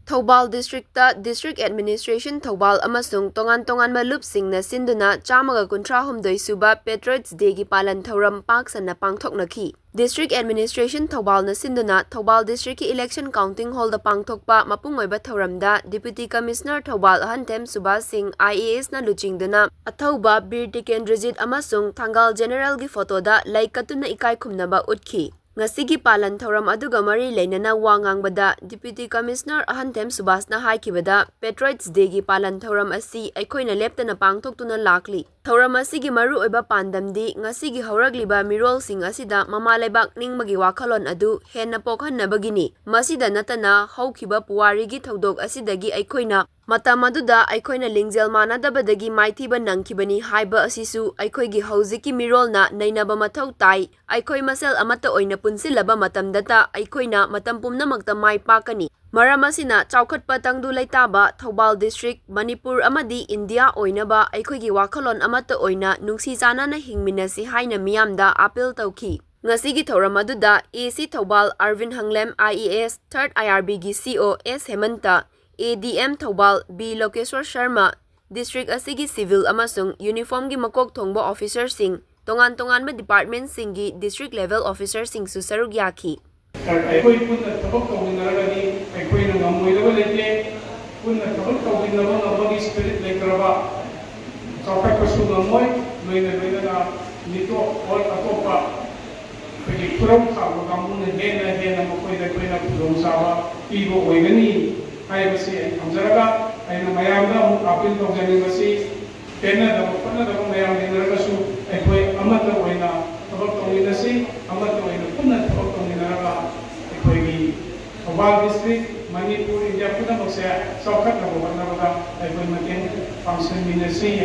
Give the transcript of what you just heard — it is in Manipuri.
Thoubal District District Administration Thoubal Amasung Tonganba Lupsing na Sinduna chamaga kuntra humdoi Suba Patriots Ngasigi Palan thouram sanna pangthoknakhi. District Administration Thoubal na Sinduna Thoubal District election counting hall da pangthokpa mapung oiba thouramda Deputy Commissioner Thoubal Ahanthem Subhash Singh IAS na luchingduna Athouba Bir Tikendrajit Amasung Thangal General gi photo da kattuna ikai khumnaba utkhi. Ngasigi Palan thouram aduga mari leina na ngangbada Deputy Commissioner Ahanthem Subhash na haikibada Patriots Ngasigi Palan thouram asi eikhoina leptana pangthoktuna lakli. Thouram asigi maru oiba pandamdi ngasigi hauragliba mirolsing asida mama leibak ningmagi wakhalon adu henna pokhannabagini. Masida natana haukiba puwarigi thodok asidagi eikhoina matam aduda eikhoina lingjel manadabadagi maithiba nangkibani haiba asisu eikhoigi hauziki mirolna nainaba mathau tai eikhoi masel amata oina punsilaba matamdata eikhoina matam pumnamakta mai pakani. Maram asina chaukhatpa tangdu leitaba Thoubal District Manipur amadi India oinaba eikhoigi wakhalon amata oina nungsi chanana hingminasi haina miyamda appeal tawki. Ngasigi thouram aduda AC Thoubal Arvin Hanglem IES 3rd IRB gi CO S Hemanta ADM Thoubal B Lokeshwar Sharma District asigi civil amasung uniform gi makok thongba officer sing tonganba department singi district level officer sing su sarug yaki. Eikoi punna thabak tawinaragani eikhoina ngamoidaba lete punna thabak tawinaba ngabagi spirit lekraba chaukhatpasu ngamoi loina nito or atopa pagi kuram khaba kamuna hena makoida koina kuram saba ibo oigani haibasi amjaraga aina mayamda mu appeal tawjani basi pena da panna da mayam dinaragasu eikoi amata oina thabak tawinasi amata oina punna thabak tawinaraga eikhoigi Thoubal District Manipur India puna makse chaukhat na bawna bada eikoi maten function minasi